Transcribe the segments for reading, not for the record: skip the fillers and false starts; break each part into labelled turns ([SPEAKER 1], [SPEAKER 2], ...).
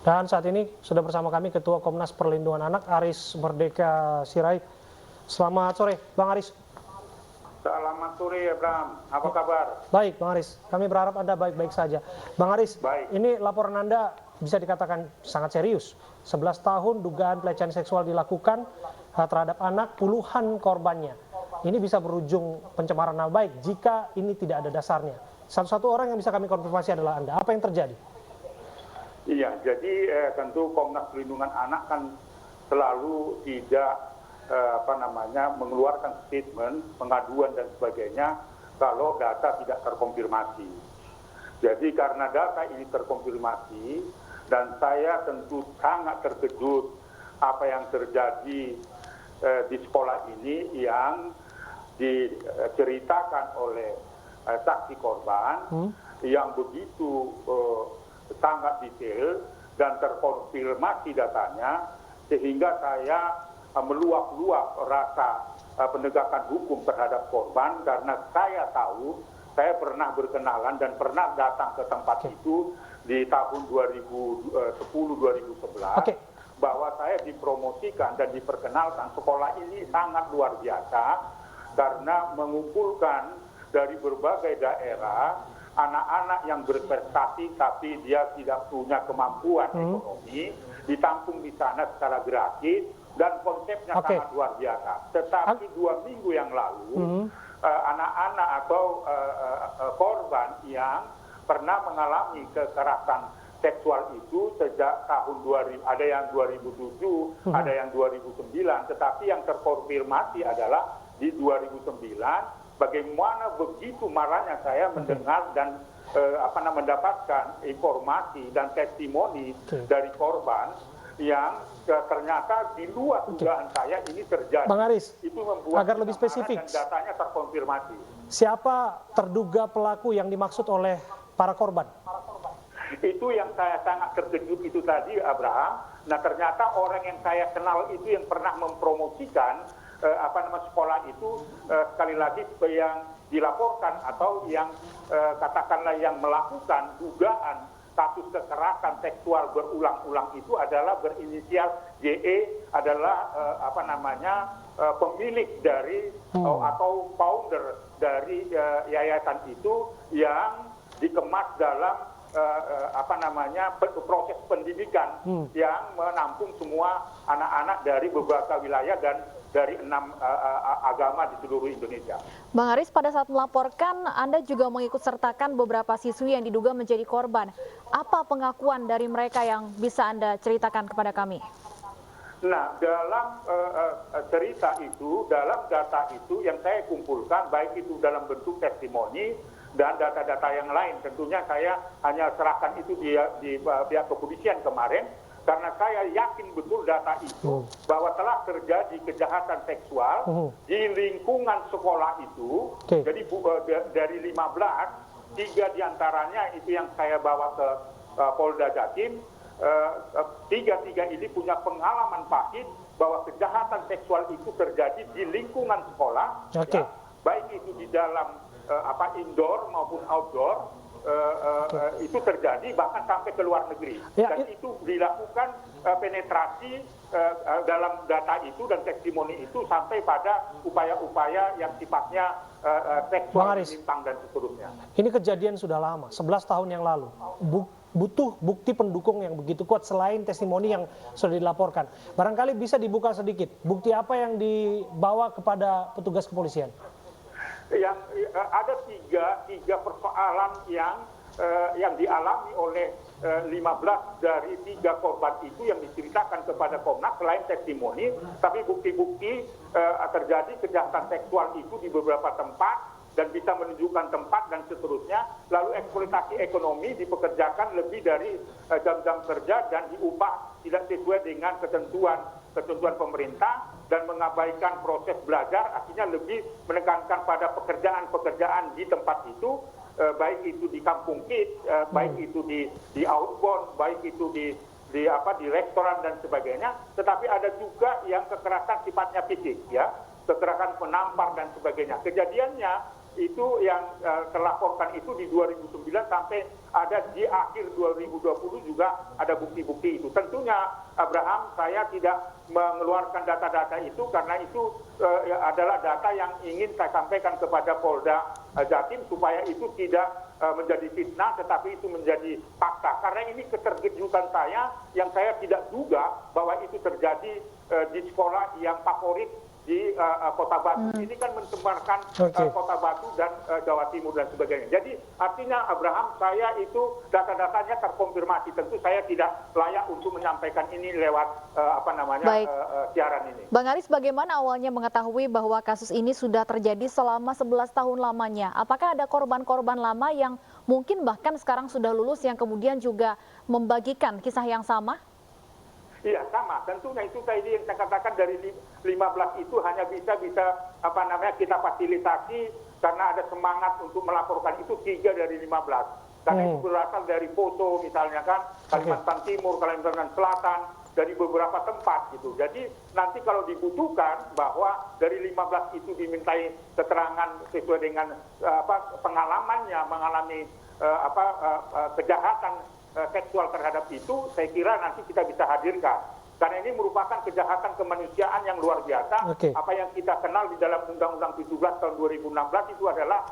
[SPEAKER 1] Dan saat ini sudah bersama kami Ketua Komnas Perlindungan Anak Aris Merdeka Sirait. Selamat sore, Bang Aris.
[SPEAKER 2] Selamat sore, Abraham. Apa kabar?
[SPEAKER 1] Baik, Bang Aris. Kami berharap Anda baik-baik saja. Bang Aris,
[SPEAKER 2] baik.
[SPEAKER 1] Ini laporan Anda bisa dikatakan sangat serius. 11 tahun dugaan pelecehan seksual dilakukan terhadap anak, puluhan korbannya. Ini bisa berujung pencemaran nama baik jika ini tidak ada dasarnya. Satu-satu orang yang bisa kami konfirmasi adalah Anda. Apa yang terjadi?
[SPEAKER 2] Iya, jadi tentu Komnas Perlindungan Anak kan selalu tidak mengeluarkan statement, pengaduan dan sebagainya kalau data tidak terkonfirmasi. Jadi karena data ini terkonfirmasi dan saya tentu sangat terkejut apa yang terjadi di sekolah ini yang diceritakan oleh saksi korban yang begitu sangat detail dan terkonfirmasi datanya, sehingga saya meluap-luap rasa penegakan hukum terhadap korban karena saya tahu, saya pernah berkenalan dan pernah datang ke tempat itu di tahun 2010-2011 bahwa saya dipromosikan dan diperkenalkan sekolah ini sangat luar biasa karena mengumpulkan dari berbagai daerah anak-anak yang berprestasi tapi dia tidak punya kemampuan ekonomi, ditampung di sana secara gratis dan konsepnya sangat luar biasa. Tetapi 2 minggu yang lalu anak-anak atau korban yang pernah mengalami kekerasan seksual itu sejak tahun 2000, ada yang 2007, ada yang 2009, tetapi yang terkonfirmasi adalah di 2009. Bagaimana begitu marahnya saya mendengar dan mendapatkan informasi dan testimoni dari korban yang ternyata di luar dugaan saya ini terjadi.
[SPEAKER 1] Bang Aris,
[SPEAKER 2] itu membuat
[SPEAKER 1] agar lebih spesifik,
[SPEAKER 2] dan datanya terkonfirmasi.
[SPEAKER 1] Siapa terduga pelaku yang dimaksud oleh para korban?
[SPEAKER 2] Itu yang saya sangat terkejut itu tadi, Abraham. Nah, ternyata orang yang saya kenal itu yang pernah mempromosikan sekolah itu, sekali lagi yang dilaporkan atau yang katakanlah yang melakukan dugaan kasus kekerasan seksual berulang-ulang itu adalah berinisial JE, adalah pemilik dari atau founder dari yayasan itu yang dikemas dalam proses pendidikan yang menampung semua anak-anak dari beberapa wilayah dan dari 6 agama di seluruh Indonesia.
[SPEAKER 3] Bang Aris, pada saat melaporkan, Anda juga mengikut sertakan beberapa siswi yang diduga menjadi korban. Apa pengakuan dari mereka yang bisa Anda ceritakan kepada kami?
[SPEAKER 2] Nah, dalam cerita itu, dalam data itu yang saya kumpulkan, baik itu dalam bentuk testimoni dan data-data yang lain, tentunya saya hanya serahkan itu di pihak kepolisian kemarin, karena saya yakin betul data itu bahwa telah terjadi kejahatan seksual di lingkungan sekolah itu. Jadi dari 15, 3 diantaranya itu yang saya bawa ke Polda Jatim. 3 ini punya pengalaman pahit bahwa kejahatan seksual itu terjadi di lingkungan sekolah, ya, baik itu di dalam indoor maupun outdoor. Itu terjadi bahkan sampai ke luar negeri, dan itu dilakukan penetrasi dalam data itu dan testimoni itu sampai pada upaya-upaya yang sifatnya seksual menyimpang dan seterusnya.
[SPEAKER 1] Ini kejadian sudah lama, 11 tahun yang lalu. Butuh bukti pendukung yang begitu kuat selain testimoni yang sudah dilaporkan. Barangkali bisa dibuka sedikit, bukti apa yang dibawa kepada petugas kepolisian?
[SPEAKER 2] Yang ada tiga persoalan yang dialami oleh 15 dari 3 korban itu yang diceritakan kepada Komnas selain testimoni, tapi bukti-bukti terjadi kejahatan seksual itu di beberapa tempat dan bisa menunjukkan tempat dan seterusnya. Lalu eksploitasi ekonomi, dipekerjakan lebih dari jam-jam kerja dan diupah tidak sesuai dengan ketentuan pemerintah dan mengabaikan proses belajar, artinya lebih menekankan pada pekerjaan-pekerjaan di tempat itu, baik itu di kampung kids, baik itu di outbound, baik itu di restoran dan sebagainya. Tetapi ada juga yang kekerasan sifatnya fisik, ya, kekerasan penampar dan sebagainya. Kejadiannya itu yang terlaporkan itu di 2009 sampai ada di akhir 2020 juga ada bukti-bukti itu. Tentunya Abraham, saya tidak mengeluarkan data-data itu karena itu adalah data yang ingin saya sampaikan kepada Polda Jatim supaya itu tidak menjadi fitnah tetapi itu menjadi fakta. Karena ini keterkejutan saya yang saya tidak duga bahwa itu terjadi di sekolah yang favorit di Kota Batu. Ini kan mencemarkan Kota Batu dan Jawa Timur dan sebagainya. Jadi artinya Abraham, saya itu data-datanya terkonfirmasi. Tentu saya tidak layak untuk menyampaikan ini lewat siaran ini.
[SPEAKER 3] Bang Aris, bagaimana awalnya mengetahui bahwa kasus ini sudah terjadi selama 11 tahun lamanya? Apakah ada korban-korban lama yang mungkin bahkan sekarang sudah lulus yang kemudian juga membagikan kisah yang sama?
[SPEAKER 2] Iya, sama. Tentunya itu tadi yang saya katakan dari 15 itu hanya bisa kita fasilitasi karena ada semangat untuk melaporkan itu 3 dari 15. Karena itu berasal dari foto misalnya kan Kalimantan Timur, Kalimantan Selatan, dari beberapa tempat gitu. Jadi nanti kalau dibutuhkan bahwa dari 15 itu dimintai keterangan sesuai dengan pengalamannya mengalami kejahatan seksual terhadap itu, saya kira nanti kita bisa hadirkan. Karena ini merupakan kejahatan kemanusiaan yang luar biasa. Apa yang kita kenal di dalam Undang-Undang 17 tahun 2016 itu adalah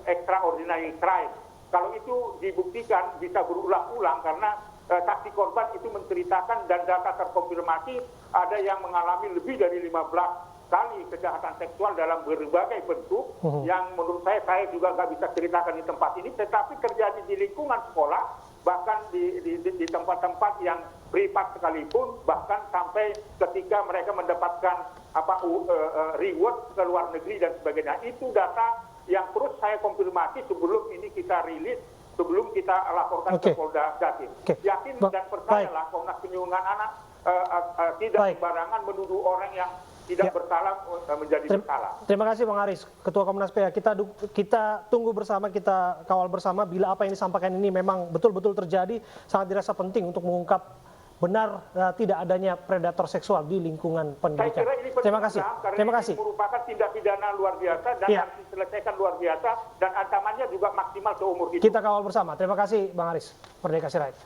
[SPEAKER 2] extraordinary crime. Kalau itu dibuktikan bisa berulang-ulang karena saksi korban itu menceritakan dan data terkonfirmasi ada yang mengalami lebih dari 15 kali kejahatan seksual dalam berbagai bentuk yang menurut saya juga nggak bisa ceritakan di tempat ini, tetapi terjadi di lingkungan sekolah, bahkan di tempat-tempat yang privat sekalipun, bahkan sampai ketika mereka mendapatkan reward ke luar negeri dan sebagainya. Itu data yang terus saya konfirmasi sebelum ini kita rilis, sebelum kita laporkan ke Polda Jatim. Yakin dan percayalah Komnas Perlindungan Anak tidak sembarangan menuduh orang yang tidak bersalah menjadi bersalah.
[SPEAKER 1] Terima kasih Bang Aris, Ketua Komnas PA. Kita tunggu bersama, kita kawal bersama bila apa yang disampaikan ini memang betul-betul terjadi. Sangat dirasa penting untuk mengungkap benar tidak adanya predator seksual di lingkungan pendidikan.
[SPEAKER 2] Saya kira ini
[SPEAKER 1] Terima kasih. Terima kasih.
[SPEAKER 2] Ini merupakan tindak pidana luar biasa dan harus diselesaikan luar biasa dan ancamannya juga maksimal seumur hidup.
[SPEAKER 1] Kita kawal bersama. Terima kasih Bang Aris. Merdeka Sirait.